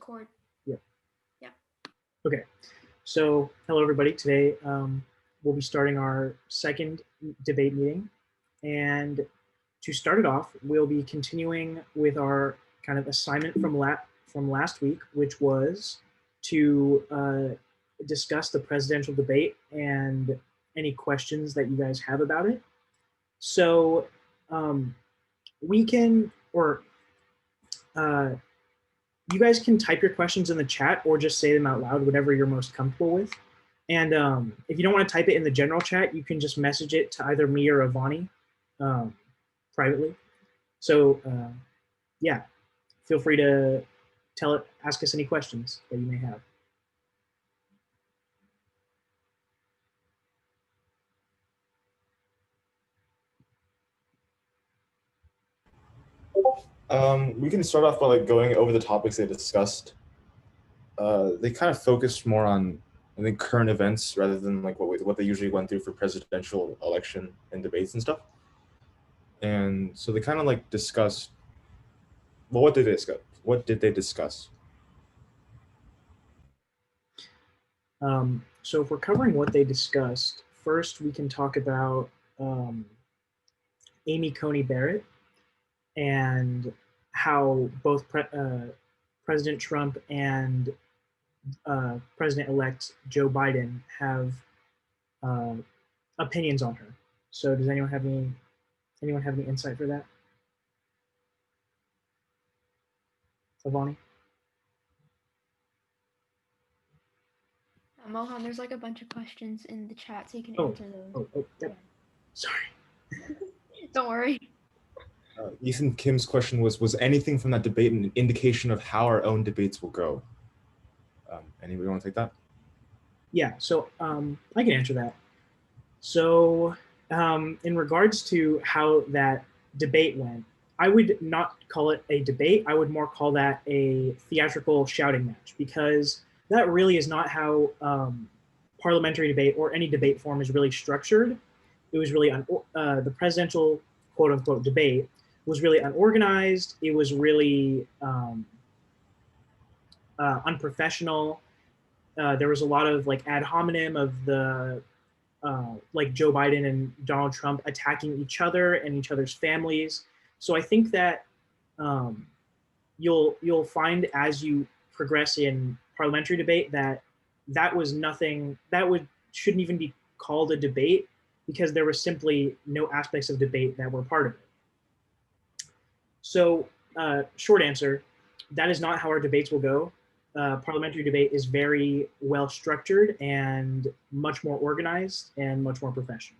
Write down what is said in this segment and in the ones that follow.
Record. Yeah. Yeah. Okay. So, hello everybody. Today we'll be starting our second debate meeting, and to start it off, we'll be continuing with our kind of assignment from last week, which was to discuss the presidential debate and any questions that you guys have about it. So, we can or uh, you guys can type your questions in the chat or just say them out loud, whatever you're most comfortable with. And if you don't want to type it in the general chat, you can just message it to either me or Avani privately. So yeah, feel free to ask us any questions that you may have. We can start off by going over the topics they discussed. They kind of focused more on, I think, current events rather than what they usually went through for presidential election and debates and stuff. And so they kind of discussed. Well, what did they discuss? What did they discuss? So if we're covering what they discussed, first we can talk about Amy Coney Barrett and how both President Trump and President-elect Joe Biden have opinions on her. So does anyone have any insight for that? Avani? Mohan, there's a bunch of questions in the chat, so you can answer those. Oh, yep. Sorry. Don't worry. Ethan Kim's question was anything from that debate an indication of how our own debates will go? Anybody want to take that? Yeah, so I can answer that. So in regards to how that debate went, I would not call it a debate. I would more call that a theatrical shouting match, because that really is not how parliamentary debate or any debate form is really structured. It was really the presidential quote unquote debate was really unorganized. It was really unprofessional. There was a lot of ad hominem of the Joe Biden and Donald Trump attacking each other and each other's families. So I think that you'll find as you progress in parliamentary debate that was nothing that shouldn't even be called a debate, because there was simply no aspects of debate that were part of it. So short answer, that is not how our debates will go. Parliamentary debate is very well structured and much more organized and much more professional.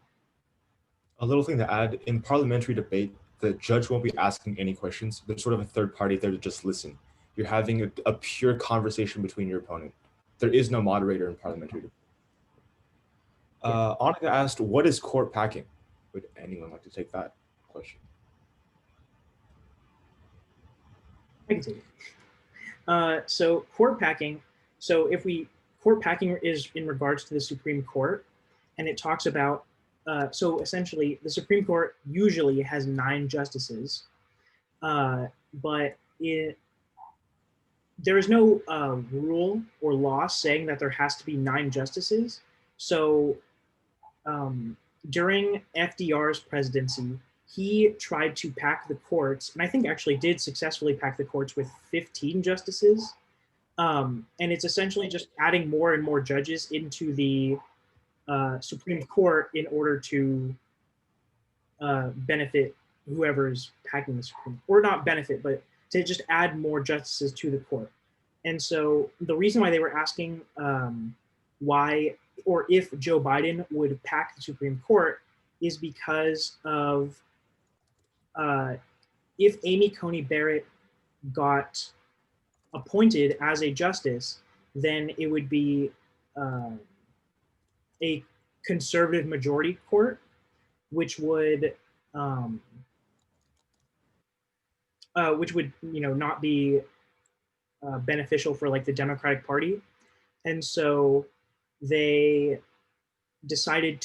A little thing to add, in parliamentary debate, the judge won't be asking any questions. There's sort of a third party there to just listen. You're having a pure conversation between your opponent. There is no moderator in parliamentary debate. Annika asked, what is court packing? Would anyone like to take that question? I can take it. So court packing. So court packing is in regards to the Supreme Court, and it talks about. So essentially, the Supreme Court usually has 9 justices, but there is no rule or law saying that there has to be 9 justices. So during FDR's presidency, he tried to pack the courts, and I think actually did successfully pack the courts with 15 justices. And it's essentially just adding more and more judges into the Supreme Court in order to benefit whoever's packing the Supreme Court, or not benefit, but to just add more justices to the court. And so the reason why they were asking why or if Joe Biden would pack the Supreme Court is because of if Amy Coney Barrett got appointed as a justice, then it would be a conservative majority court, which would not be beneficial for the Democratic Party. And so they decided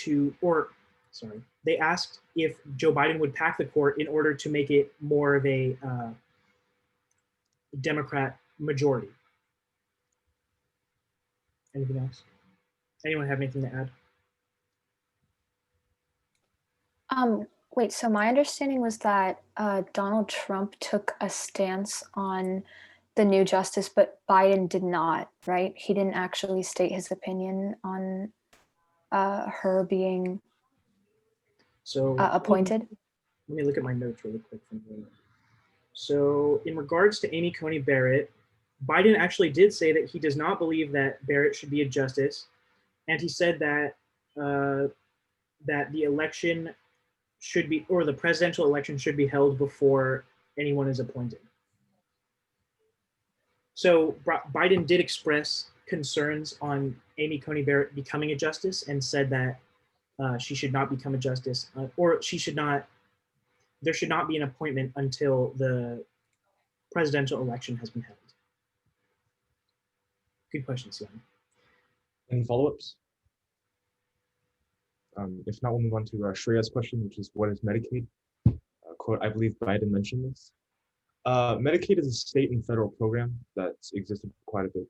they asked if Joe Biden would pack the court in order to make it more of a Democrat majority. Anything else? Anyone have anything to add? Wait, so my understanding was that Donald Trump took a stance on the new justice, but Biden did not, right? He didn't actually state his opinion on her being So appointed. let me look at my notes really quick from here. So in regards to Amy Coney Barrett, Biden actually did say that he does not believe that Barrett should be a justice, and he said that that the election should be, or the presidential election should be held before anyone is appointed. So Biden did express concerns on Amy Coney Barrett becoming a justice and said that she should not become a justice, or she should not, there should not be an appointment until the presidential election has been held. Good question, Sian. Any follow-ups? If not, we'll move on to Shreya's question, which is, what is Medicaid? Quote, I believe Biden mentioned this. Medicaid is a state and federal program that's existed for quite a bit.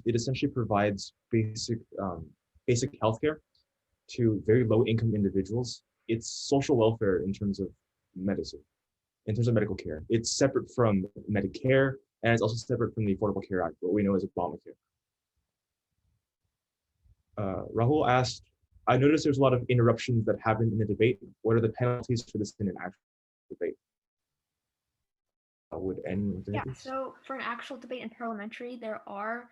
It essentially provides basic healthcare to very low-income individuals. It's social welfare in terms of medicine, in terms of medical care. It's separate from Medicare, and it's also separate from the Affordable Care Act, what we know as Obamacare. Rahul asked, I noticed there's a lot of interruptions that happened in the debate. What are the penalties for this in an actual debate? Would anyone? Yeah, so for an actual debate in parliamentary, there are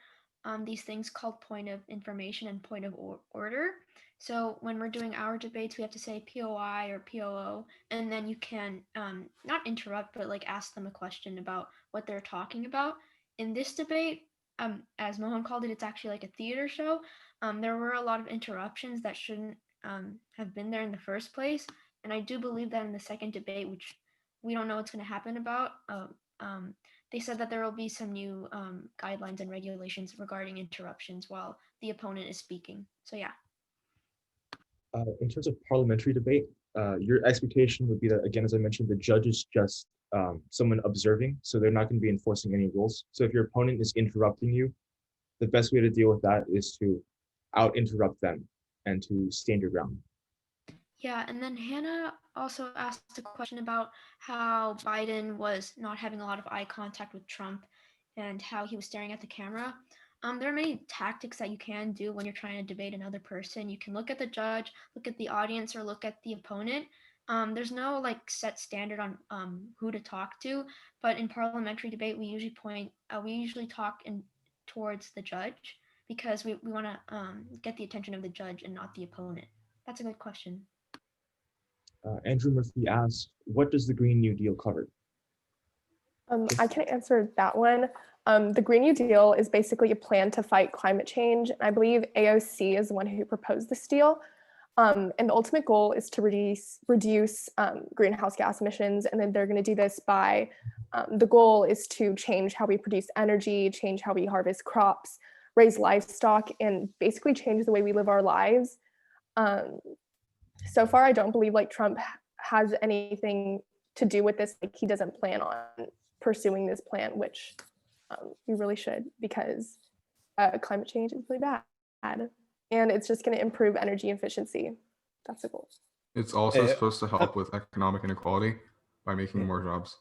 these things called point of information and point of order. So when we're doing our debates, we have to say POI or POO, and then you can not interrupt, but like ask them a question about what they're talking about. In this debate, as Mohan called it, it's actually like a theater show. There were a lot of interruptions that shouldn't have been there in the first place. And I do believe that in the second debate, which we don't know what's going to happen about, they said that there will be some new guidelines and regulations regarding interruptions while the opponent is speaking. So yeah. In terms of parliamentary debate, your expectation would be that, again, as I mentioned, the judge is just someone observing, so they're not going to be enforcing any rules. So if your opponent is interrupting you, the best way to deal with that is to out-interrupt them and to stand your ground. Yeah, and then Hannah also asked a question about how Biden was not having a lot of eye contact with Trump and how he was staring at the camera. There are many tactics that you can do when you're trying to debate another person. You can look at the judge, look at the audience, or look at the opponent. There's no like set standard on who to talk to, but in parliamentary debate, we usually talk towards the judge because we want to get the attention of the judge and not the opponent. That's a good question. Andrew Murphy asked, what does the Green New Deal cover? I can answer that one. The Green New Deal is basically a plan to fight climate change. I believe AOC is the one who proposed this deal. And the ultimate goal is to reduce greenhouse gas emissions. And then they're going to do this by, the goal is to change how we produce energy, change how we harvest crops, raise livestock, and basically change the way we live our lives. So far, I don't believe like Trump has anything to do with this. Like he doesn't plan on pursuing this plan, which we really should, because climate change is really bad. And it's just going to improve energy efficiency. That's the goal. It's also supposed to help with economic inequality by making more jobs.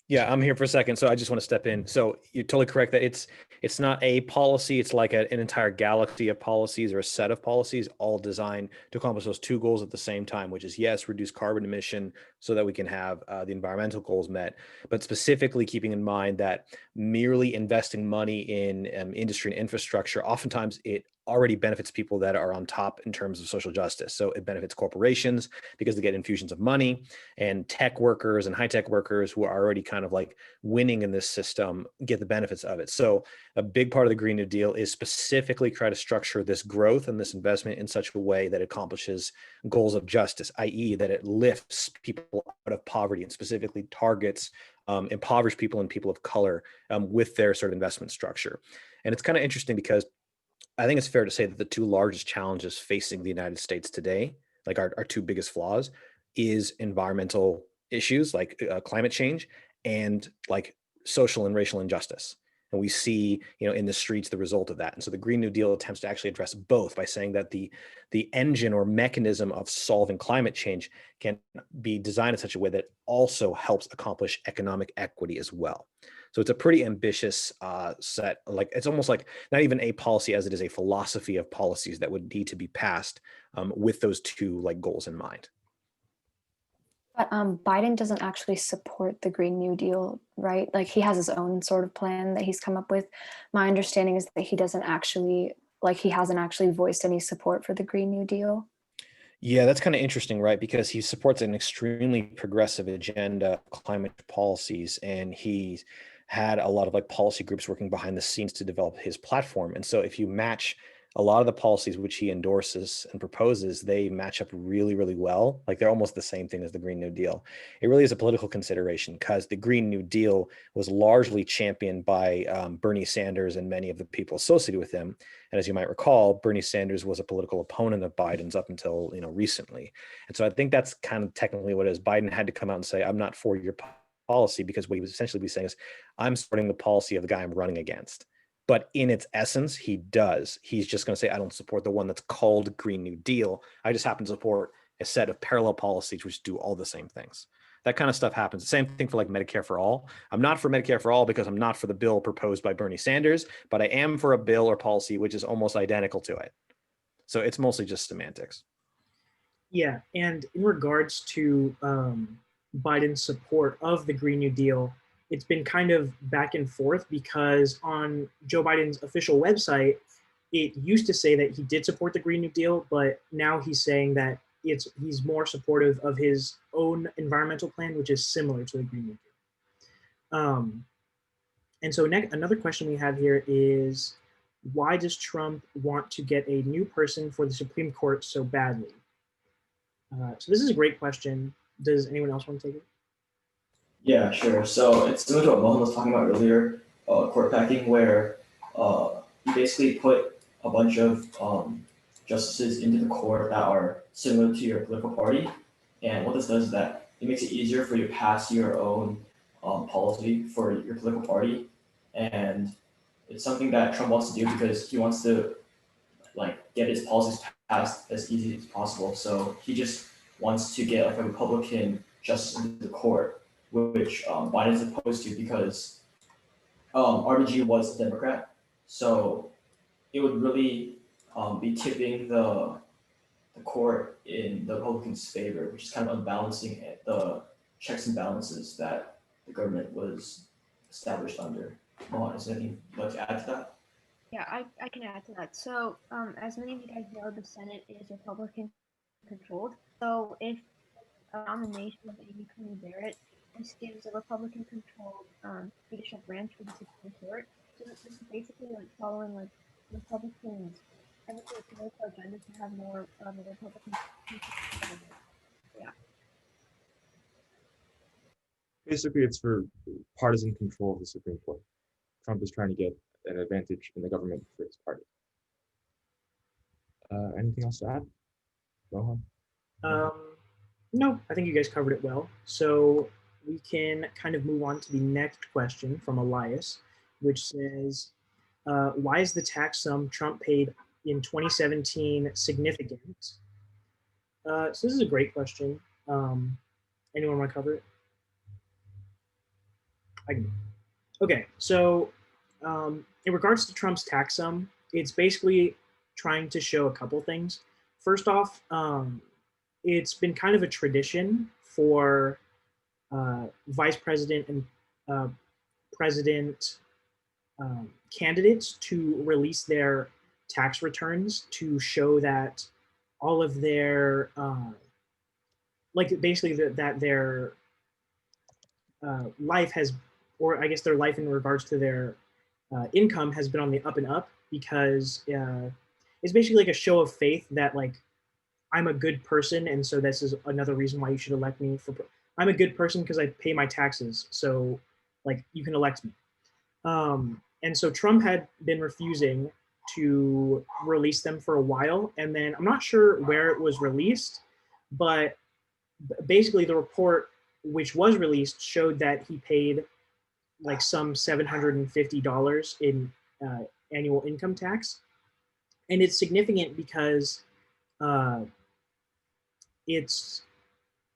Yeah, I'm here for a second, so I just want to step in. So you're totally correct that it's not a policy, it's like an entire galaxy of policies or a set of policies all designed to accomplish those two goals at the same time, which is, yes, reduce carbon emission so that we can have the environmental goals met, but specifically keeping in mind that merely investing money in industry and infrastructure, oftentimes it already benefits people that are on top in terms of social justice. So it benefits corporations because they get infusions of money, and tech workers and high-tech workers who are already kind of like winning in this system get the benefits of it. So a big part of the Green New Deal is specifically try to structure this growth and this investment in such a way that it accomplishes goals of justice, i.e. that it lifts people out of poverty and specifically targets impoverished people and people of color with their sort of investment structure. And it's kind of interesting because I think it's fair to say that the two largest challenges facing the United States today, like our two biggest flaws, is environmental issues like climate change and like social and racial injustice. And we see, in the streets, the result of that. And so the Green New Deal attempts to actually address both by saying that the engine or mechanism of solving climate change can be designed in such a way that also helps accomplish economic equity as well. So it's a pretty ambitious set. Like, it's almost like not even a policy as it is a philosophy of policies that would need to be passed with those two goals in mind. But Biden doesn't actually support the Green New Deal, right? Like, he has his own sort of plan that he's come up with. My understanding is that he hasn't actually voiced any support for the Green New Deal. Yeah, that's kind of interesting, right? Because he supports an extremely progressive agenda, climate policies, and he's had a lot of policy groups working behind the scenes to develop his platform. And so if you match a lot of the policies which he endorses and proposes, they match up really, really well. Like, they're almost the same thing as the Green New Deal. It really is a political consideration because the Green New Deal was largely championed by Bernie Sanders and many of the people associated with him. And as you might recall, Bernie Sanders was a political opponent of Biden's up until recently. And so I think that's kind of technically what it is. Biden had to come out and say, I'm not for your policy, because what he was essentially be saying is, I'm supporting the policy of the guy I'm running against. But in its essence, he's just going to say, I don't support the one that's called Green New Deal. I just happen to support a set of parallel policies which do all the same things. That kind of stuff happens. The same thing for Medicare for all. I'm not for Medicare for all because I'm not for the bill proposed by Bernie Sanders, but I am for a bill or policy which is almost identical to it. So it's mostly just semantics. Yeah, and in regards to Biden's support of the Green New Deal, it's been kind of back and forth, because on Joe Biden's official website, it used to say that he did support the Green New Deal, but now he's saying that he's more supportive of his own environmental plan, which is similar to the Green New Deal. And so another question we have here is, why does Trump want to get a new person for the Supreme Court so badly? So this is a great question. Does anyone else want to take it? Yeah, sure. So it's similar to what Mohan was talking about earlier, court packing, where you basically put a bunch of justices into the court that are similar to your political party. And what this does is that it makes it easier for you to pass your own policy for your political party. And it's something that Trump wants to do because he wants to get his policies passed as easy as possible. So he just wants to get a Republican justice into the court, which Biden is opposed to because RBG was a Democrat. So it would really be tipping the court in the Republicans' favor, which is kind of unbalancing the checks and balances that the government was established under. Mohan, is there anything you'd like to add to that? Yeah, I can add to that. So, as many of you guys know, the Senate is Republican controlled. So if a nomination of Amy Coney Barrett, this gives a Republican controlled judicial branch for the Supreme Court. So this is basically following Republicans' political agenda to have more of a Republican. Yeah. Basically, it's for partisan control of the Supreme Court. Trump is trying to get an advantage in the government for his party. Anything else to add, Mohan? No, I think you guys covered it well. So we can kind of move on to the next question from Elias, which says, why is the tax sum Trump paid in 2017 significant? So this is a great question. Anyone want to cover it? I can. Okay, so in regards to Trump's tax sum, it's basically trying to show a couple things. First off, it's been kind of a tradition for vice president and president candidates to release their tax returns to show that all of their basically that their life has, or I guess their life in regards to their income has been on the up and up, because it's basically like a show of faith that I'm a good person, and so this is another reason why you should elect me. I'm a good person because I pay my taxes, so you can elect me. And so Trump had been refusing to release them for a while, and then I'm not sure where it was released, but basically the report which was released showed that he paid like some $750 in annual income tax. And it's significant because it's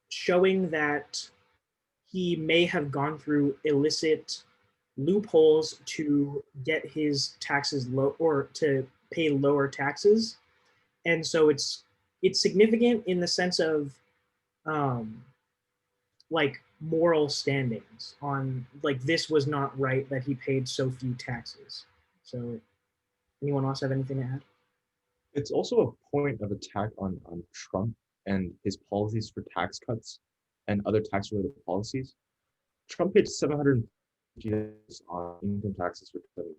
showing that he may have gone through illicit loopholes to get his taxes low or to pay lower taxes. And so it's significant in the sense of like moral standings on like this was not right that he paid so few taxes. So anyone else have anything to add? It's also a point of attack on Trump and his policies for tax cuts and other tax related policies. Trump paid $750 on income taxes for 2018.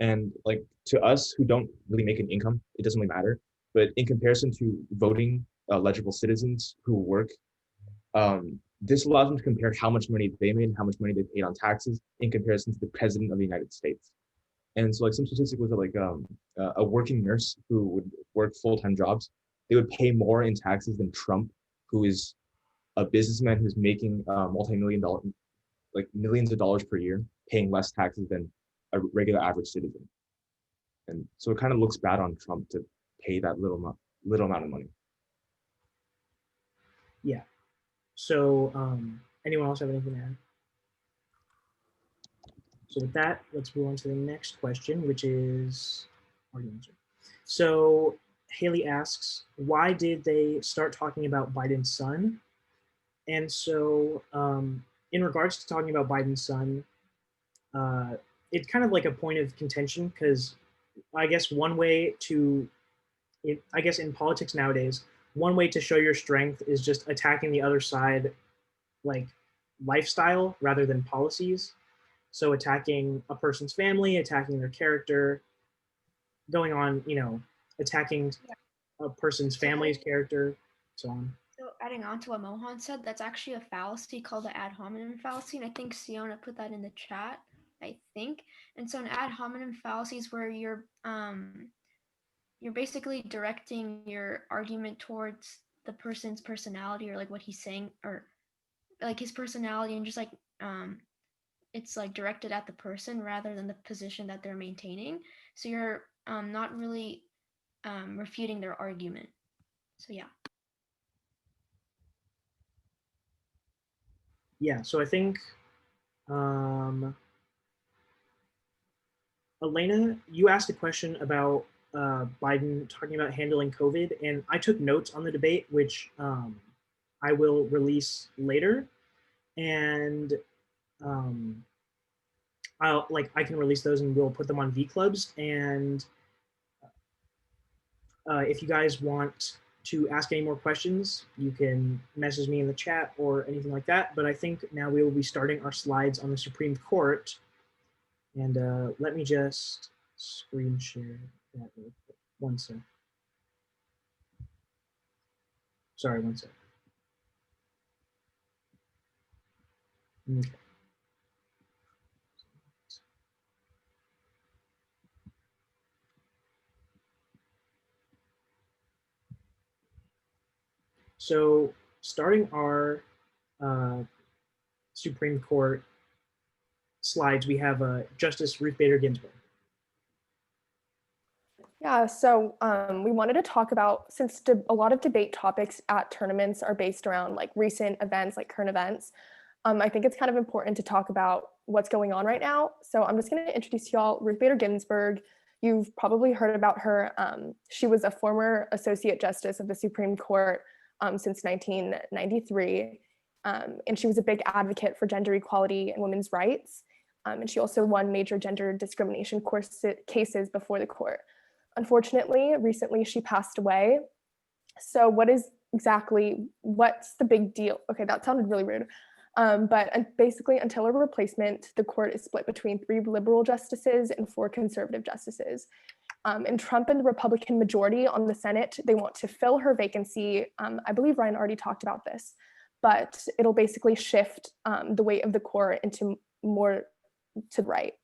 And like to us who don't really make an income, it doesn't really matter. But in comparison to voting eligible citizens who work, this allows them to compare how much money they made and how much money they paid on taxes in comparison to the president of the United States. And so like some statistic was that like a working nurse who would work full-time jobs, they would pay more in taxes than Trump, who is a businessman who's making multi-million dollar, like millions of dollars per year, paying less taxes than a regular average citizen. And so it kind of looks bad on Trump to pay that little amount of money. Yeah. So anyone else have anything to add? So with that, let's move on to the next question, which is already answered. So Haley asks, why did they start talking about Biden's son? And so in regards to talking about Biden's son, it's kind of like a point of contention because I guess one way to, I guess in politics nowadays, one way to show your strength is just attacking the other side, like lifestyle rather than policies. So attacking a person's family, attacking their character, going on, attacking a person's family's character, so on. So adding on to what Mohan said, that's actually a fallacy called the ad hominem fallacy. And I think Siona put that in the chat, I think. And so an ad hominem fallacy is where you're basically directing your argument towards the person's personality or like what he's saying or like his personality and just like it's like directed at the person rather than the position that they're maintaining. So you're not really refuting their argument. So yeah. Yeah, so I think Elena, you asked a question about Biden talking about handling COVID, and I took notes on the debate, which I will release later, and I can release those and we'll put them on V Clubs. And if you guys want to ask any more questions, you can message me in the chat or anything like that. But I think now we will be starting our slides on the Supreme Court. And let me just screen share that real quick. One sec. Sorry, one sec. Okay. So starting our Supreme Court slides, we have Justice Ruth Bader Ginsburg. Yeah, so we wanted to talk about, since a lot of debate topics at tournaments are based around like recent events, like current events, I think it's kind of important to talk about what's going on right now. So I'm just going to introduce y'all Ruth Bader Ginsburg. You've probably heard about her. She was a former Associate Justice of the Supreme Court since 1993. And she was a big advocate for gender equality and women's rights. And she also won major gender discrimination cases before the court. Unfortunately, recently she passed away. So what's the big deal? Okay, that sounded really rude. But basically, until her replacement, the court is split between 3 liberal justices and 4 conservative justices. And Trump and the Republican majority on the Senate, they want to fill her vacancy. I believe Ryan already talked about this, but it'll basically shift the weight of the court into more to the right.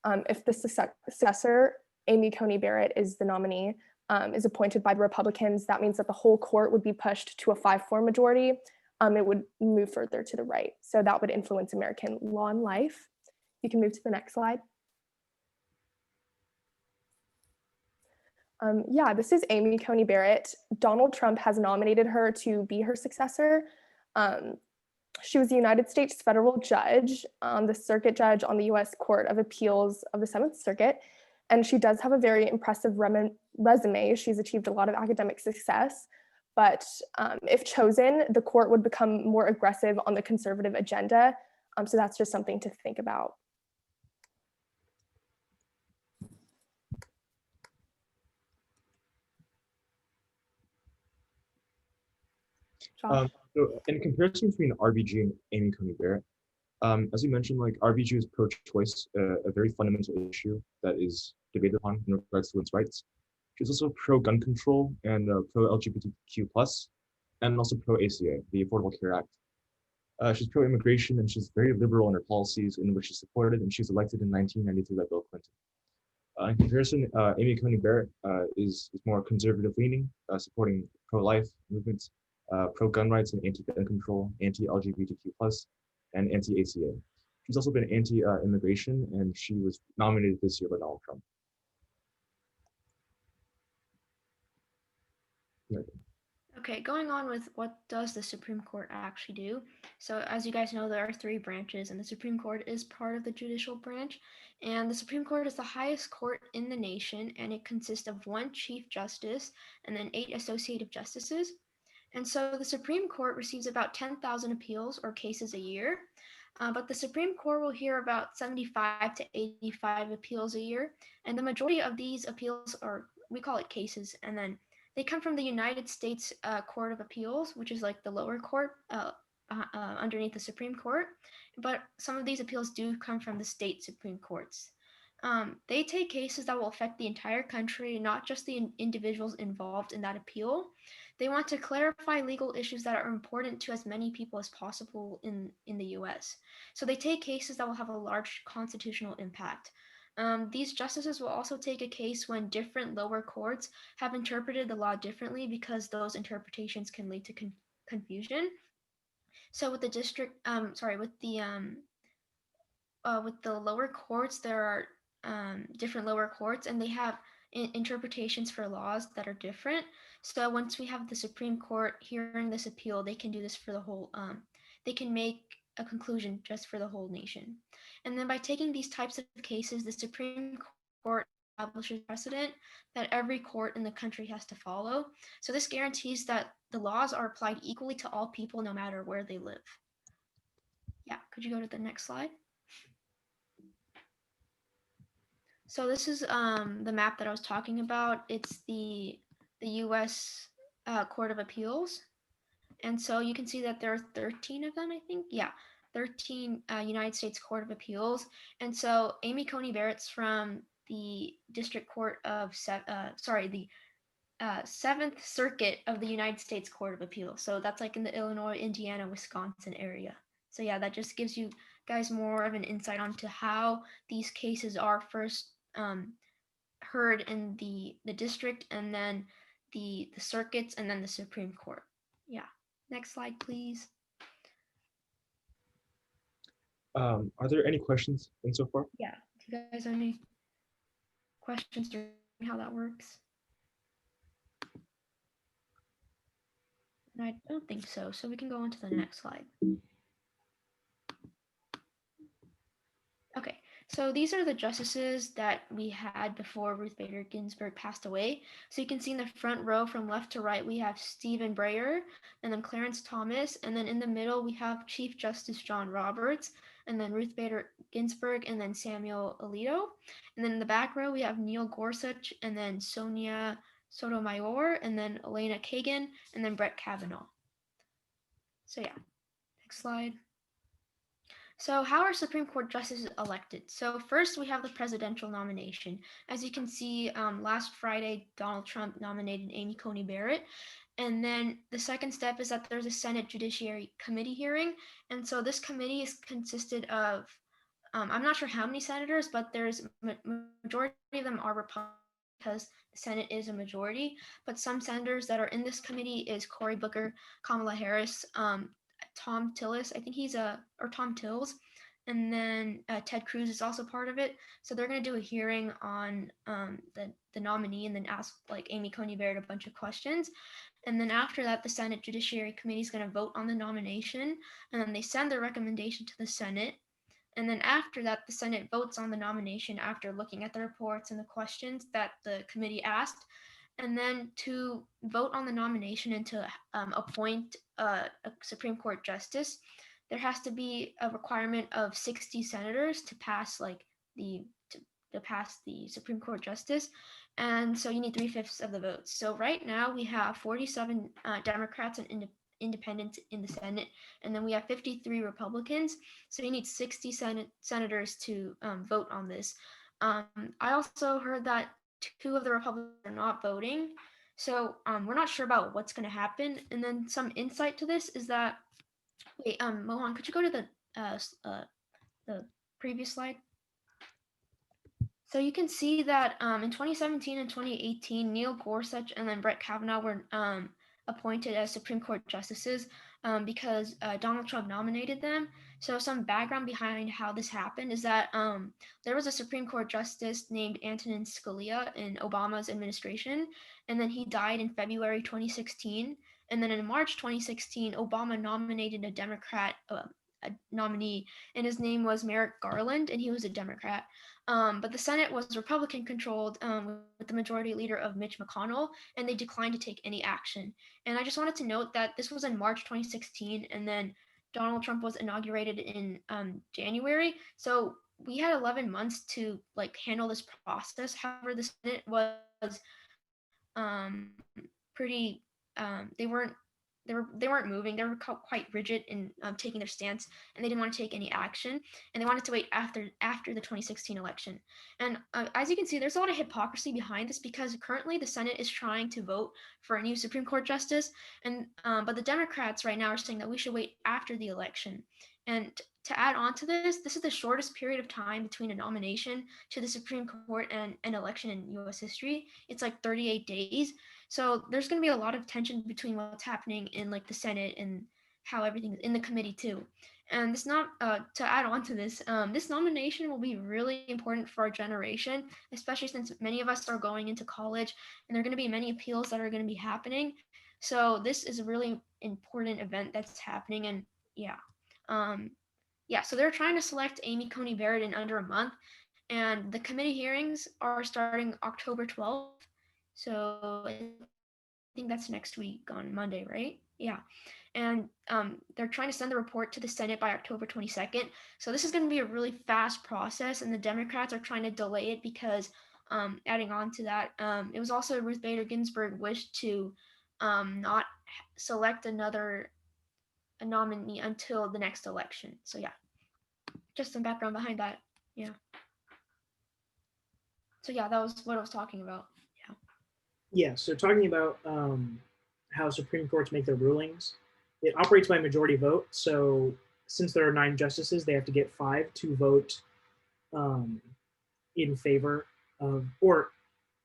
If the successor, Amy Coney Barrett, is the nominee, is appointed by the Republicans, that means that the whole court would be pushed to a 5-4 majority. It would move further to the right. So that would influence American law and life. You can move to the next slide. Yeah, this is Amy Coney Barrett. Donald Trump has nominated her to be her successor. She was a United States federal judge, the circuit judge on the US Court of Appeals of the Seventh Circuit, and she does have a very impressive resume. She's achieved a lot of academic success, but if chosen, the court would become more aggressive on the conservative agenda. So that's just something to think about. Josh? So in comparison between RBG and Amy Coney Barrett, as you mentioned, like RBG is pro-choice, a very fundamental issue that is debated upon in regards to its rights. She's also pro-gun control and pro-LGBTQ+, and also pro-ACA, the Affordable Care Act. She's pro-immigration, and she's very liberal in her policies, in which she supported, and she was elected in 1993 by Bill Clinton. In comparison, Amy Coney Barrett is more conservative-leaning, supporting pro-life movements, pro-gun rights and anti-gun control, anti-LGBTQ+, and anti-ACA. She's also been anti-immigration, and she was nominated this year by Donald Trump. Okay, going on with what does the Supreme Court actually do? So as you guys know, there are 3 branches, and the Supreme Court is part of the judicial branch. And the Supreme Court is the highest court in the nation, and it consists of 1 Chief Justice and then 8 associative justices. And so the Supreme Court receives about 10,000 appeals or cases a year. But the Supreme Court will hear about 75 to 85 appeals a year. And the majority of these appeals are, we call it cases, and then they come from the United States Court of Appeals, which is like the lower court underneath the Supreme Court. But some of these appeals do come from the state Supreme Courts. They take cases that will affect the entire country, not just the individuals involved in that appeal. They want to clarify legal issues that are important to as many people as possible in the US. So they take cases that will have a large constitutional impact. These justices will also take a case when different lower courts have interpreted the law differently, because those interpretations can lead to confusion. So with the with the lower courts, there are different lower courts, and they have interpretations for laws that are different. So once we have the Supreme Court hearing this appeal, they can do this for the whole, they can make a conclusion just for the whole nation. And then by taking these types of cases, the Supreme Court establishes precedent that every court in the country has to follow. So this guarantees that the laws are applied equally to all people, no matter where they live. Yeah, could you go to the next slide? So this is the map that I was talking about. It's the U.S. Court of Appeals. And so you can see that there are 13 of them, I think. Yeah, 13 United States Court of Appeals. And so Amy Coney Barrett's from the District Court of, the 7th Circuit of the United States Court of Appeals. So that's like in the Illinois, Indiana, Wisconsin area. So yeah, that just gives you guys more of an insight onto how these cases are first heard in the district, and then the circuits, and then the Supreme Court. Yeah. Next slide, please. Are there any questions so far? Yeah. Do you guys have any questions on how that works? I don't think so. So we can go on to the next slide. Okay. So these are the justices that we had before Ruth Bader Ginsburg passed away. So you can see in the front row from left to right, we have Stephen Breyer, and then Clarence Thomas, and then in the middle we have Chief Justice John Roberts, and then Ruth Bader Ginsburg, and then Samuel Alito. And then in the back row we have Neil Gorsuch, and then Sonia Sotomayor, and then Elena Kagan, and then Brett Kavanaugh. So yeah, next slide. So how are Supreme Court justices elected? So first we have the presidential nomination. As you can see, last Friday, Donald Trump nominated Amy Coney Barrett. And then the second step is that there's a Senate Judiciary Committee hearing. And so this committee is consisted of, I'm not sure how many senators, but there's majority of them are Republicans, because the Senate is a majority. But some senators that are in this committee is Cory Booker, Kamala Harris, Tom Tillis, I think or Tom Tills, and then Ted Cruz is also part of it. So they're going to do a hearing on the nominee, and then ask like Amy Coney Barrett a bunch of questions. And then after that, the Senate Judiciary Committee is going to vote on the nomination, and then they send their recommendation to the Senate. And then after that, the Senate votes on the nomination after looking at the reports and the questions that the committee asked. And then to vote on the nomination and to appoint a Supreme Court justice, there has to be a requirement of 60 senators to pass like to pass the Supreme Court justice. And so you need 3/5 of the votes. So right now we have 47 Democrats and independents in the Senate, and then we have 53 Republicans. So you need 60 senators to vote on this. I also heard that 2 of the Republicans are not voting. So we're not sure about what's going to happen. And then some insight to this is that, wait, Mohan, could you go to the previous slide? So you can see that in 2017 and 2018, Neil Gorsuch and then Brett Kavanaugh were appointed as Supreme Court justices because Donald Trump nominated them. So some background behind how this happened is that there was a Supreme Court justice named Antonin Scalia in Obama's administration, and then he died in February 2016. And then in March 2016, Obama nominated a Democrat a nominee, and his name was Merrick Garland, and he was a Democrat. But the Senate was Republican controlled with the majority leader of Mitch McConnell, and they declined to take any action. And I just wanted to note that this was in March 2016, and then Donald Trump was inaugurated in January. So we had 11 months to like handle this process. However, the Senate was pretty. They weren't moving. They were quite rigid in taking their stance, and they didn't want to take any action. And they wanted to wait after the 2016 election. And as you can see, there's a lot of hypocrisy behind this because currently the Senate is trying to vote for a new Supreme Court justice, and but the Democrats right now are saying that we should wait after the election. And to add on to this, this is the shortest period of time between a nomination to the Supreme Court and an election in U.S. history. It's like 38 days. So there's going to be a lot of tension between what's happening in like the Senate and how everything is in the committee too. And this not to add on to this, this nomination will be really important for our generation, especially since many of us are going into college, and there are going to be many appeals that are going to be happening. So this is a really important event that's happening, and yeah, so they're trying to select Amy Coney Barrett in under a month, and the committee hearings are starting October 12th. So I think that's next week on Monday, right? Yeah. And they're trying to send the report to the Senate by October 22nd. So this is going to be a really fast process, and the Democrats are trying to delay it because, adding on to that, it was also Ruth Bader Ginsburg wished to not select a nominee until the next election. So yeah, just some background behind that. Yeah. So yeah, that was what I was talking about. Yeah, so talking about how Supreme Courts make their rulings, it operates by majority vote. So since there are 9 justices, they have to get 5 to vote in favor of, or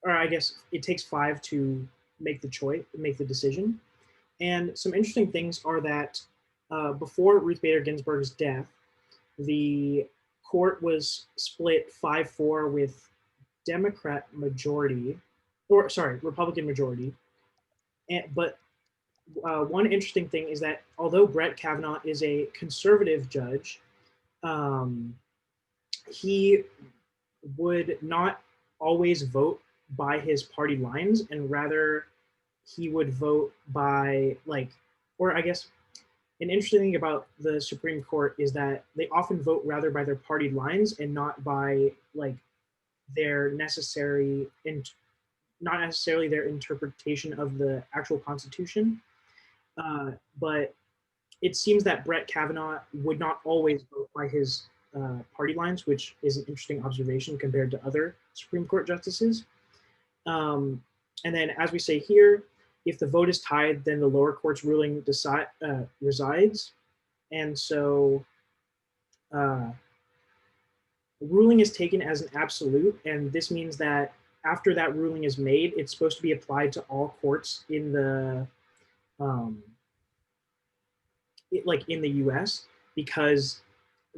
I guess it takes 5 to make the choice, make the decision. And some interesting things are that before Ruth Bader Ginsburg's death, the court was split 5-4 with Democrat majority, or sorry, Republican majority. But one interesting thing is that although Brett Kavanaugh is a conservative judge, he would not always vote by his party lines, and rather he would vote by like, or I guess an interesting thing about the Supreme Court is that they often vote rather by their party lines and not by like their necessary not necessarily their interpretation of the actual Constitution. But it seems that Brett Kavanaugh would not always vote by his party lines, which is an interesting observation compared to other Supreme Court justices. And then, as we say here, if the vote is tied, then the lower court's ruling resides. And so ruling is taken as an absolute, and this means that after that ruling is made, it's supposed to be applied to all courts in the in the U.S. because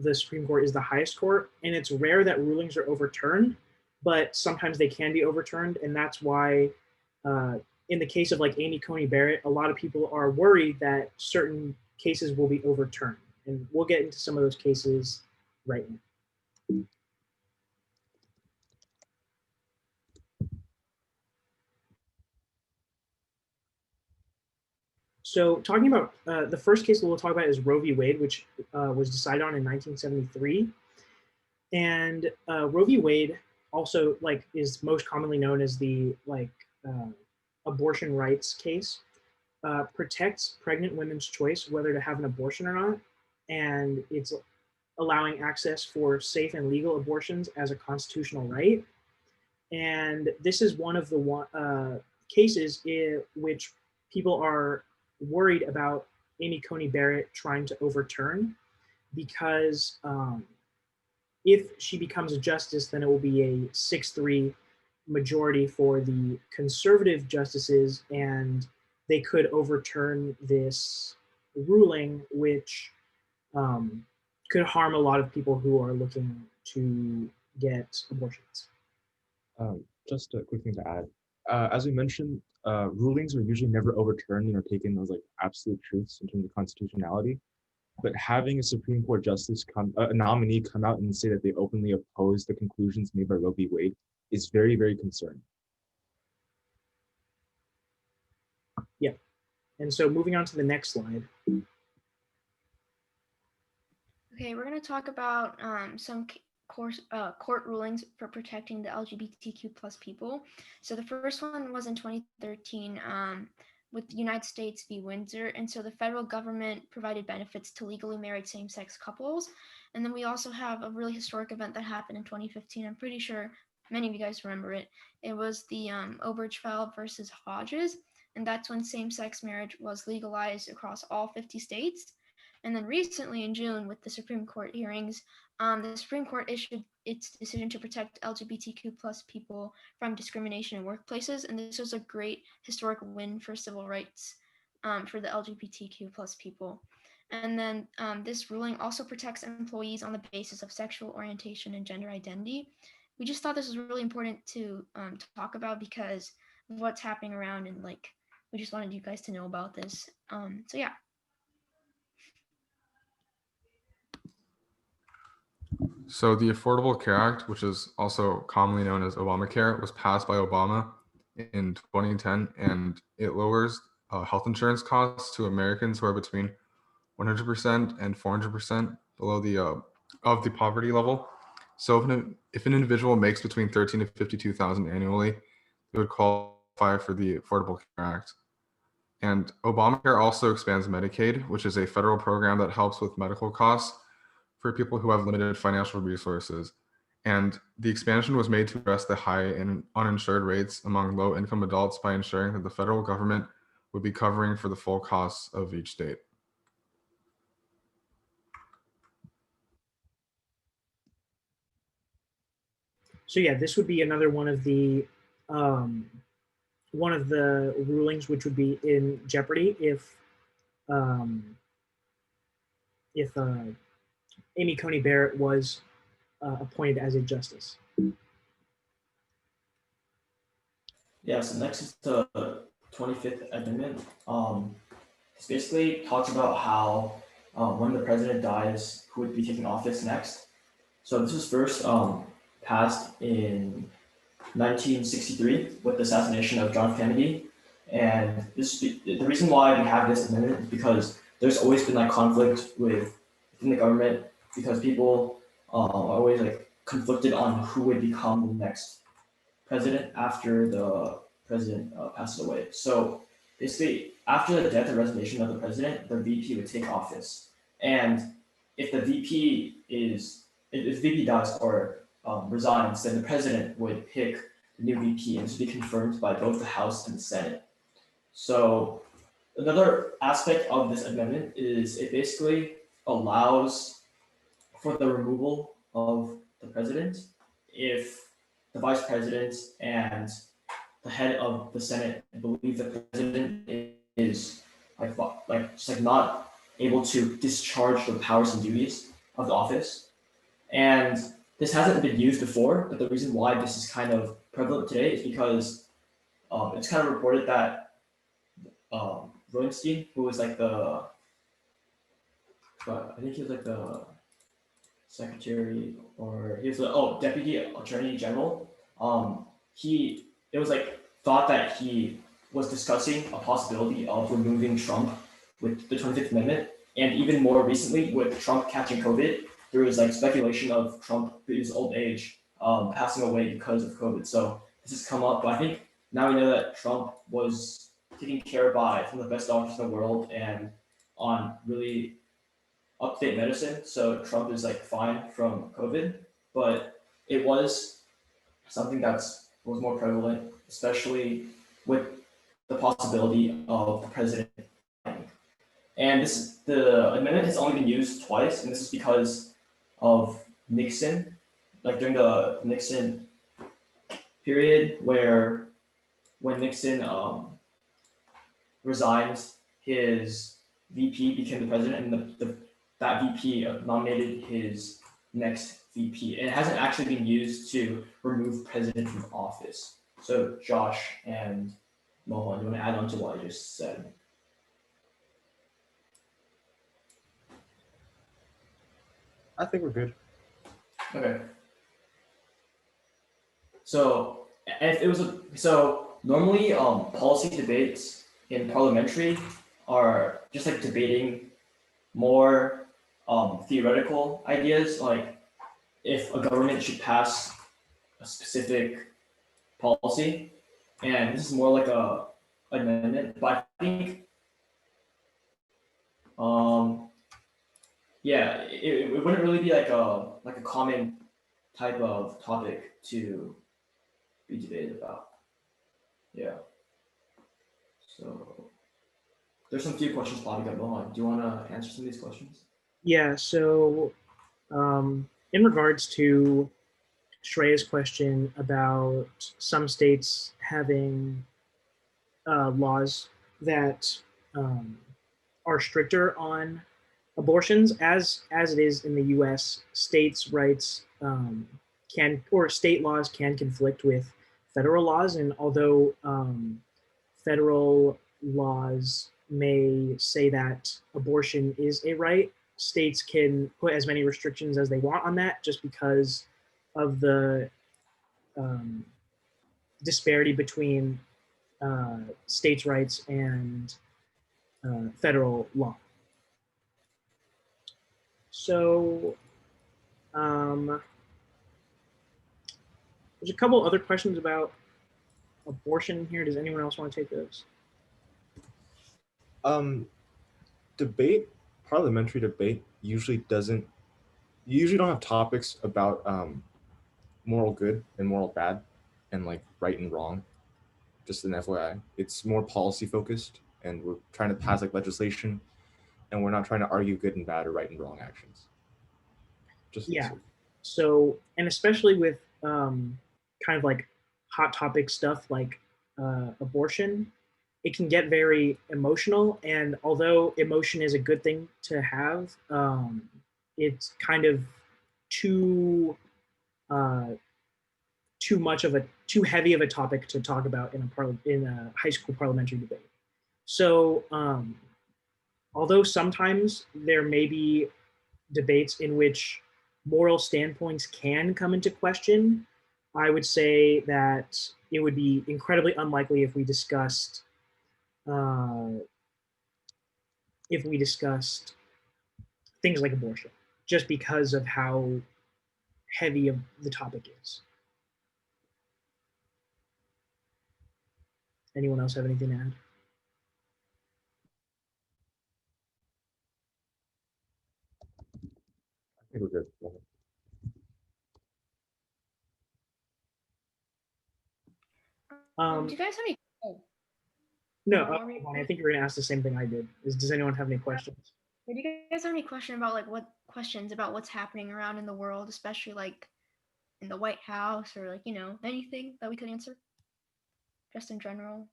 the Supreme Court is the highest court, and it's rare that rulings are overturned, but sometimes they can be overturned, and that's why in the case of like Amy Coney Barrett, a lot of people are worried that certain cases will be overturned, and we'll get into some of those cases right now. So talking about the first case we'll talk about is Roe v. Wade, which was decided on in 1973. And Roe v. Wade also like is most commonly known as the abortion rights case, protects pregnant women's choice whether to have an abortion or not. And it's allowing access for safe and legal abortions as a constitutional right. And this is one of the cases in which people are worried about Amy Coney Barrett trying to overturn, because if she becomes a justice, then it will be a 6-3 majority for the conservative justices, and they could overturn this ruling, which could harm a lot of people who are looking to get abortions. Just a quick thing to add. As we mentioned, rulings are usually never overturned and are taken as like absolute truths in terms of constitutionality. But having a Supreme Court justice a nominee come out and say that they openly oppose the conclusions made by Roe v. Wade is very, very concerning. Yeah. And so moving on to the next slide. Okay, we're going to talk about some court rulings for protecting the LGBTQ plus people. So the first one was in 2013 with the United States v. Windsor. And so the federal government provided benefits to legally married same-sex couples. And then we also have a really historic event that happened in 2015. I'm pretty sure many of you guys remember it. It was the Obergefell versus Hodges. And that's when same-sex marriage was legalized across all 50 states. And then recently in June, with the Supreme Court hearings, the Supreme Court issued its decision to protect LGBTQ plus people from discrimination in workplaces. And this was a great historic win for civil rights for the LGBTQ plus people. And then this ruling also protects employees on the basis of sexual orientation and gender identity. We just thought this was really important to talk about because of what's happening around, and like we just wanted you guys to know about this. So yeah. So the Affordable Care Act, which is also commonly known as Obamacare, was passed by Obama in 2010, and it lowers health insurance costs to Americans who are between 100% and 400% below the poverty level. So if an individual makes between 13 to 52,000 annually, they would qualify for the Affordable Care Act. And Obamacare also expands Medicaid, which is a federal program that helps with medical costs for people who have limited financial resources. And the expansion was made to address the high and uninsured rates among low-income adults by ensuring that the federal government would be covering for the full costs of each state. So yeah, this would be another one of the rulings which would be in jeopardy if Amy Coney Barrett was appointed as a justice. Yeah, so next is the 25th Amendment. It basically talks about how when the president dies, who would be taking office next. So this was first passed in 1963 with the assassination of John F. Kennedy. And the reason why we have this amendment is because there's always been like conflict within the government, because people are always like conflicted on who would become the next president after the president passes away. So basically, after the death or resignation of the president, the VP would take office. And if the VP dies or resigns, then the president would pick the new VP, and this would be confirmed by both the House and the Senate. So another aspect of this amendment is it basically allows for the removal of the president if the vice president and the head of the Senate believe the president is not able to discharge the powers and duties of the office. And this hasn't been used before, but the reason why this is kind of prevalent today is because it's kind of reported that Rosenstein, who was like the, I think he was like the secretary, or he was the deputy attorney general. It was like thought that he was discussing a possibility of removing Trump with the 25th Amendment, and even more recently with Trump catching COVID, there was like speculation of Trump, his old age, passing away because of COVID. So this has come up, but I think now we know that Trump was taken care of by some of the best doctors in the world and on really up-to-date medicine. So Trump is like fine from COVID, but it was something was more prevalent, especially with the possibility of the president. And the amendment has only been used twice, and this is because of Nixon, like during the Nixon period, where when Nixon resigned, his VP became the president, and that VP nominated his next VP. And it hasn't actually been used to remove president from office. So Josh and Mohan, you want to add on to what I just said? I think we're good. Okay. So if it was normally policy debates in parliamentary are just like debating more theoretical ideas, like if a government should pass a specific policy, and this is more like an amendment. But I think yeah, it wouldn't really be like a common type of topic to be debated about. Yeah. So there's some few questions popping up. Mohan, do you want to answer some of these questions? Yeah, so in regards to Shreya's question about some states having laws that are stricter on abortions, as it is in the U.S., states' rights state laws can conflict with federal laws, and although federal laws may say that abortion is a right, states can put as many restrictions as they want on that, just because of the disparity between states' rights and federal law. So there's a couple other questions about abortion here. Does anyone else want to take those? Parliamentary debate usually don't have topics about moral good and moral bad and like right and wrong. Just an FYI, it's more policy focused, and we're trying to pass like legislation, and we're not trying to argue good and bad or right and wrong actions. Yeah. So, and especially with kind of like hot topic stuff like abortion, it can get very emotional. And although emotion is a good thing to have, it's kind of too heavy of a topic to talk about in a high school parliamentary debate. So, although sometimes there may be debates in which moral standpoints can come into question, I would say that it would be incredibly unlikely if we discussed things like abortion, just because of how heavy of the topic is. Anyone else have anything to add? I think we're good. Do you guys have any? No, Already- I think you're going to ask the same thing I did. Does anyone have any questions? Do you guys have any questions about what's happening around in the world, especially like in the White House, or like, anything that we could answer? Just in general.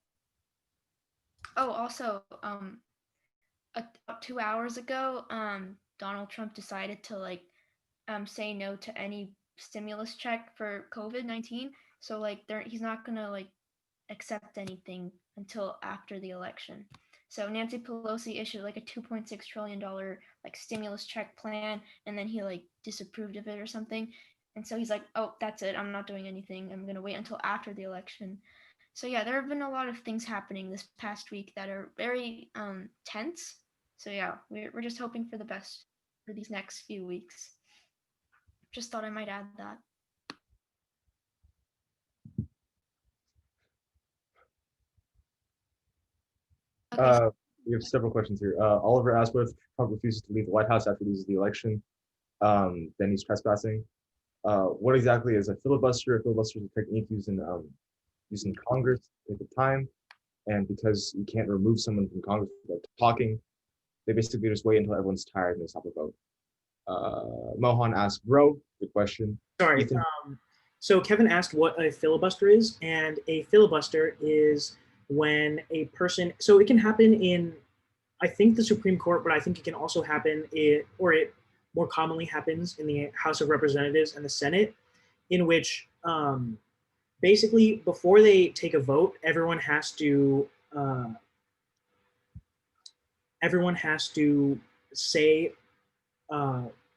Oh, also, about 2 hours ago, Donald Trump decided to like say no to any stimulus check for COVID-19. So like he's not gonna like accept anything until after the election. So Nancy Pelosi issued like a $2.6 trillion like stimulus check plan, and then he like disapproved of it or something. And so he's like, oh, that's it. I'm not doing anything. I'm gonna wait until after the election. So yeah, there have been a lot of things happening this past week that are very tense. So yeah, we're just hoping for the best for these next few weeks. Just thought I might add that. Okay. We have several questions here. Oliver asked what if Trump refuses to leave the White House after he loses the election? Then he's trespassing. What exactly is a filibuster? A filibuster is a technique used in Congress at the time, and because you can't remove someone from Congress without talking, they basically just wait until everyone's tired and they stop a vote. Mohan asked, bro, good question. Sorry. Ethan? So Kevin asked what a filibuster is, and a filibuster is when a person, so it can happen in, I think, the Supreme Court, but I think it can also happen it more commonly happens in the House of Representatives and the Senate, in which basically before they take a vote, everyone has to say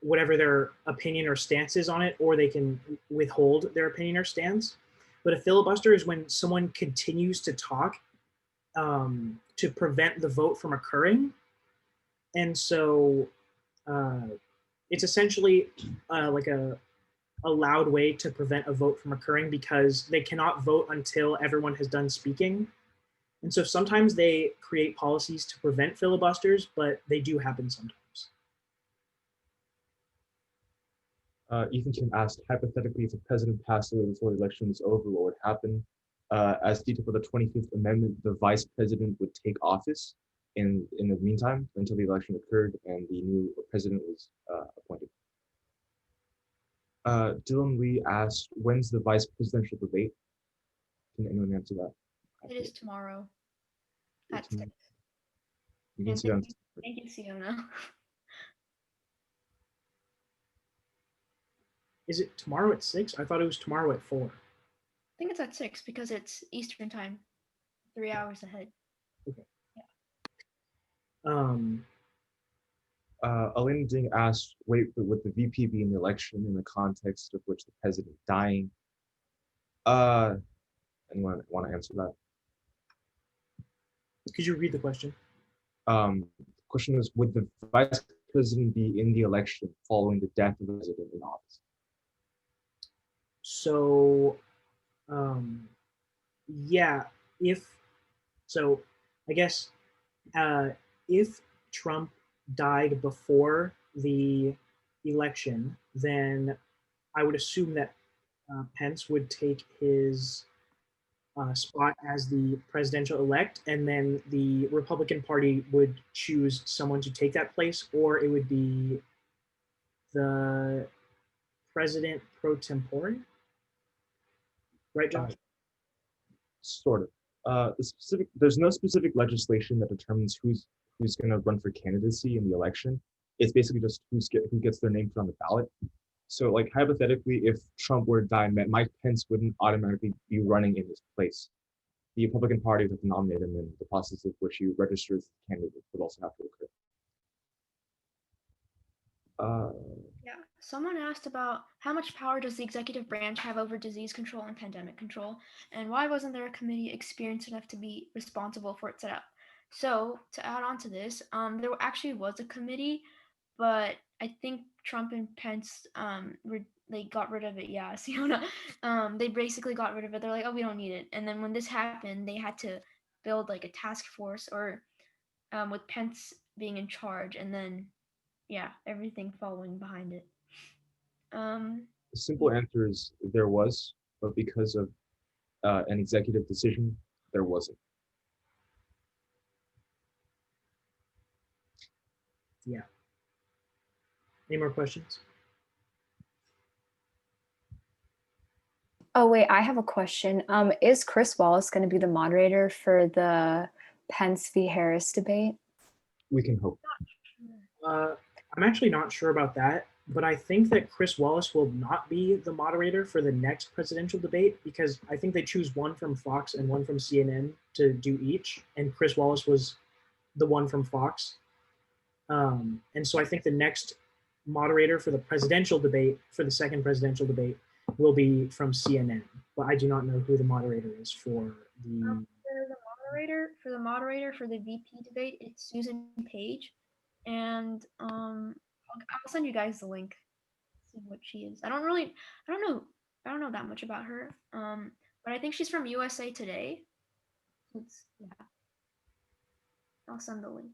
whatever their opinion or stance is on it, or they can withhold their opinion or stance. But a filibuster is when someone continues to talk to prevent the vote from occurring. And so it's essentially like a loud way to prevent a vote from occurring because they cannot vote until everyone has done speaking. And so sometimes they create policies to prevent filibusters, but they do happen sometimes. Ethan Kim asked, hypothetically, if the president passed away before the election was over, what would happen? As detailed for the 25th Amendment, the vice president would take office in the meantime until the election occurred and the new president was appointed. Dylan Lee asked, when's the vice presidential debate? Can anyone answer that? It is tomorrow. At Tomorrow. 6. You can And see it on thank you, Siona. Is it tomorrow at 6? I thought it was tomorrow at 4. I think it's at 6 because it's Eastern time, 3 hours ahead. Okay. Yeah. Elena Ding asked, wait, but would the VP be in the election in the context of which the president dying? Anyone want to answer that? Could you read the question? Question is, would the vice president be in the election following the death of the president in office? So, yeah, I guess if Trump died before the election, then I would assume that Pence would take his spot as the presidential elect, and then the Republican Party would choose someone to take that place, or it would be the president pro tempore. Right, Josh? Sort of. There's no specific legislation that determines who's going to run for candidacy in the election. It's basically just who gets their name put on the ballot. So, like, hypothetically, if Trump were to die, Mike Pence wouldn't automatically be running in his place. The Republican Party would have to nominate him, and the process of which he registers as a candidate would also have to occur. Yeah. Someone asked about how much power does the executive branch have over disease control and pandemic control, and why wasn't there a committee experienced enough to be responsible for its setup? So to add on to this, there actually was a committee, but I think Trump and Pence they got rid of it. Yeah, Siona. They basically got rid of it. They're like, oh, we don't need it. And then when this happened, they had to build like a task force, or with Pence being in charge, and then yeah, everything following behind it. The simple answer is there was, but because of an executive decision, there wasn't. Yeah. Any more questions? Oh, wait, I have a question. Is Chris Wallace going to be the moderator for the Pence v. Harris debate? We can hope. I'm actually not sure about that, but I think that Chris Wallace will not be the moderator for the next presidential debate because I think they choose one from Fox and one from CNN to do each, and Chris Wallace was the one from Fox. And so I think the next moderator for the presidential debate, for the second presidential debate, will be from CNN. But I do not know who the moderator is for the. For the moderator for the VP debate, it's Susan Page, and I'll send you guys the link. See what she is. I don't know that much about her. But I think she's from USA Today. Yeah. I'll send the link.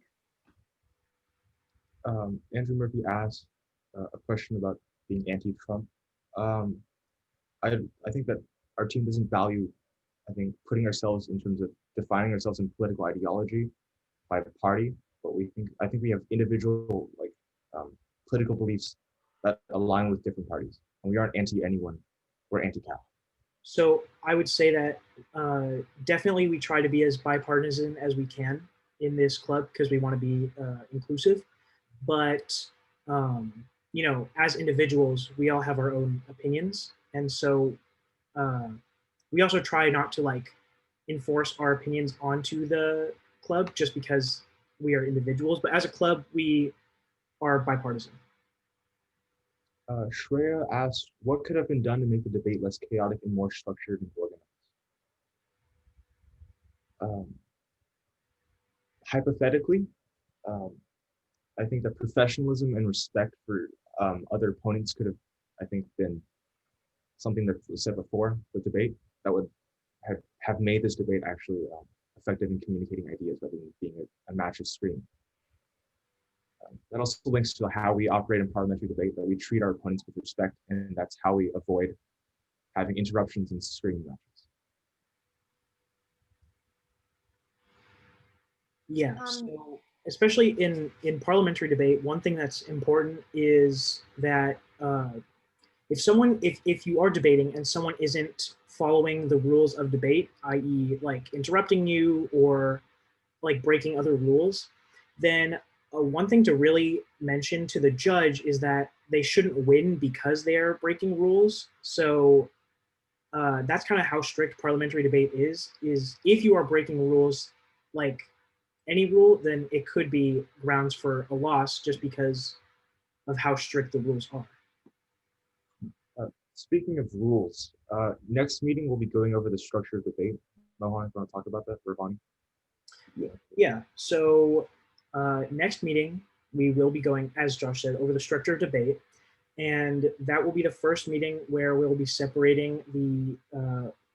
Andrew Murphy asked a question about being anti-Trump. I think that our team doesn't value, I think, putting ourselves in terms of defining ourselves in political ideology by the party, but I think we have individual political beliefs that align with different parties, and we aren't anti anyone. We're anti-Cal. So I would say that definitely we try to be as bipartisan as we can in this club because we want to be inclusive. But you know, as individuals, we all have our own opinions, and so we also try not to like enforce our opinions onto the club just because we are individuals. But as a club, we are bipartisan. Shreya asked, what could have been done to make the debate less chaotic and more structured and organized? Hypothetically, I think that professionalism and respect for other opponents could have, I think, been something that was said before the debate that would have made this debate actually effective in communicating ideas rather than being a match of scream. That also links to how we operate in parliamentary debate, that we treat our opponents with respect, and that's how we avoid having interruptions and screaming matches. Yeah, so especially in parliamentary debate, one thing that's important is that if you are debating and someone isn't following the rules of debate, i.e., like interrupting you or like breaking other rules, then one thing to really mention to the judge is that they shouldn't win because they're breaking rules. So that's kind of how strict parliamentary debate is if you are breaking rules, like any rule, then it could be grounds for a loss just because of how strict the rules are. Speaking of rules, next meeting we'll be going over the structure of debate. Mohan, you want to talk about that, or Ravani? Yeah. So next meeting we will be going, as Josh said, over the structure of debate, and that will be the first meeting where we'll be separating the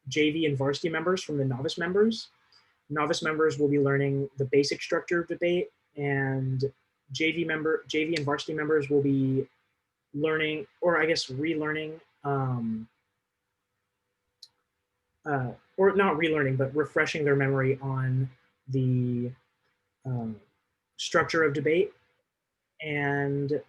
JV and varsity members from the novice members. Novice members will be learning the basic structure of debate, and JV and varsity members will be learning, or I guess relearning, or not relearning, but refreshing their memory on the structure of debate. And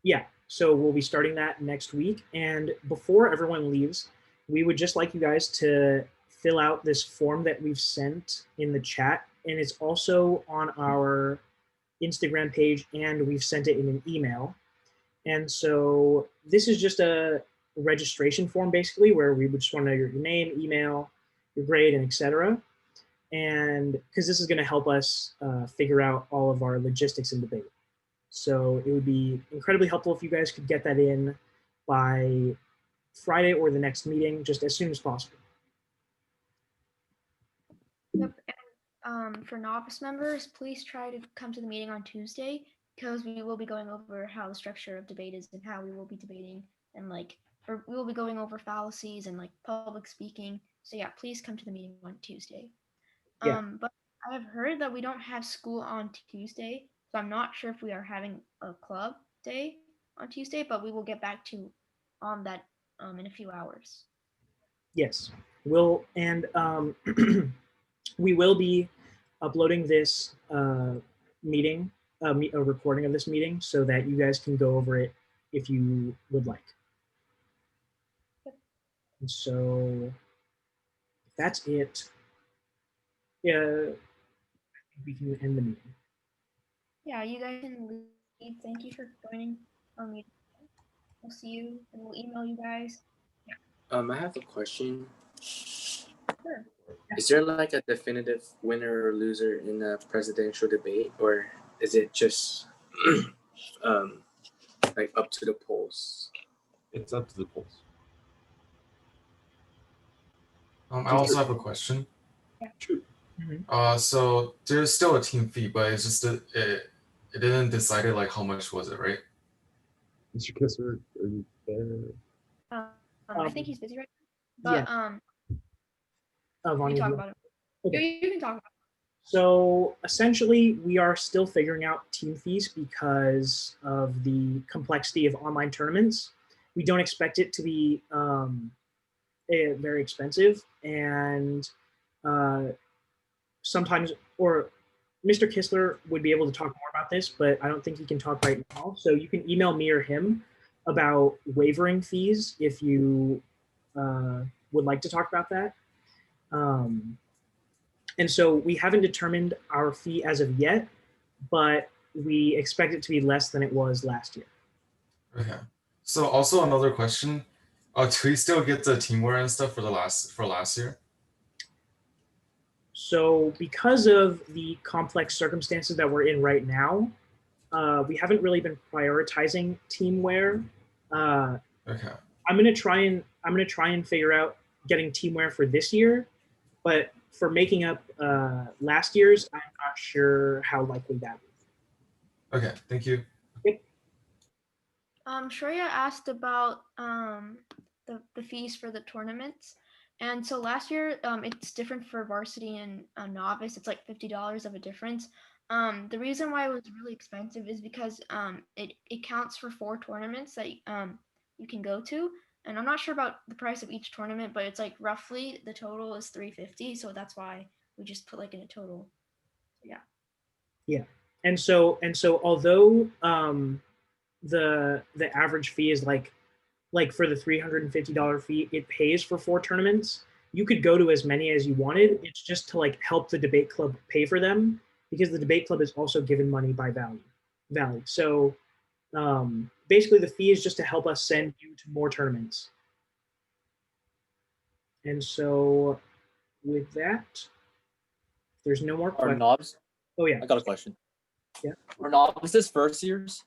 yeah, so we'll be starting that next week. And before everyone leaves, we would just like you guys to fill out this form that we've sent in the chat. And it's also on our Instagram page, and we've sent it in an email. And so this is just a registration form, basically, where we would just want to know your name, email, your grade, and etc. And because this is going to help us figure out all of our logistics in debate. So it would be incredibly helpful if you guys could get that in by Friday or the next meeting, just as soon as possible. Yep. And for novice members, please try to come to the meeting on Tuesday because we will be going over how the structure of debate is and how we will be debating, and we will be going over fallacies and like public speaking. So yeah, please come to the meeting on Tuesday. Yeah. But I have heard that we don't have school on Tuesday, so I'm not sure if we are having a club day on Tuesday, but we will get back to on that in a few hours. Yes, we'll, and we will be uploading this meeting, a recording of this meeting, so that you guys can go over it if you would like. Yep. And so that's it. Yeah, I think we can end the meeting. Yeah, you guys can leave. Thank you for joining our meeting. We'll see you and we'll email you guys. I have a question. Sure. Is there like a definitive winner or loser in a presidential debate, or is it just like up to the polls? It's up to the polls. I also have a question. Shoot. So there's still a team fee, but it's just that it didn't decide it, like how much was it, right? Mr. Kissler, are you there? I think he's busy right now. But Vonnie, you talk you- about it. Okay. You can talk about So essentially, we are still figuring out team fees because of the complexity of online tournaments. We don't expect it to be very expensive, and sometimes, or Mr. Kissler would be able to talk more about this, but I don't think he can talk right now. So you can email me or him about waivering fees if you would like to talk about that. And so we haven't determined our fee as of yet, but we expect it to be less than it was last year. Okay. So also another question. Do we still get the teamwear and stuff for last year? So because of the complex circumstances that we're in right now, we haven't really been prioritizing teamwear. Okay. I'm gonna try and figure out getting teamwear for this year, but for making up last year's, I'm not sure how likely that is. Okay. Thank you. Shreya asked about the fees for the tournaments. And so last year, it's different for varsity and novice. It's like $50 of a difference. The reason why it was really expensive is because it counts for 4 tournaments that you can go to. And I'm not sure about the price of each tournament, but it's like roughly the total is $350. So that's why we just put like in a total. Yeah. Yeah, and so although the average fee is like for the $350 fee, it pays for 4 tournaments. You could go to as many as you wanted. It's just to like help the debate club pay for them, because the debate club is also given money by Valley. So basically the fee is just to help us send you to more tournaments. And so with that, there's no more Are questions. knobs? Oh yeah, I got a question. Yeah. Are novices first years?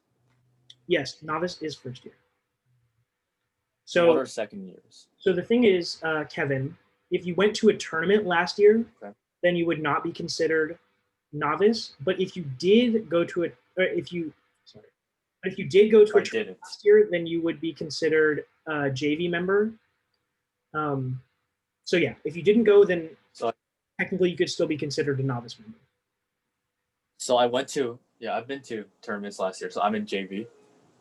yes, novice is first year. So what So are second years? So the thing is, Kevin, if you went to a tournament last year, Okay. then you would not be considered novice. But if you did go to but if you did go to a I tournament didn't. last year, then you would be considered a JV member. So yeah, if you didn't go, then So technically you could still be considered a novice member. so I went to I've been to tournaments last year, so I'm in JV.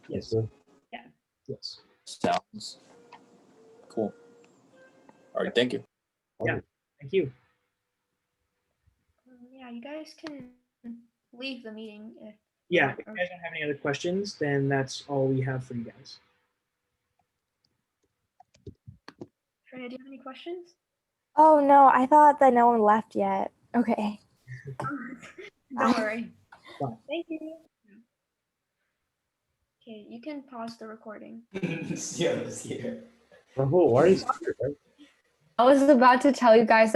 Yes. sir. Yes. Sounds cool. All right, thank you. Yeah. Thank you. Yeah, you guys can leave the meeting if Yeah. If you guys don't have any other questions, then that's all we have for you guys. Trina, do you have any questions? Oh no, I thought that no one left yet. Okay. Don't worry. Fine. Thank you. Okay, you can pause the recording. Rahul, why are you here? I was about to tell you guys that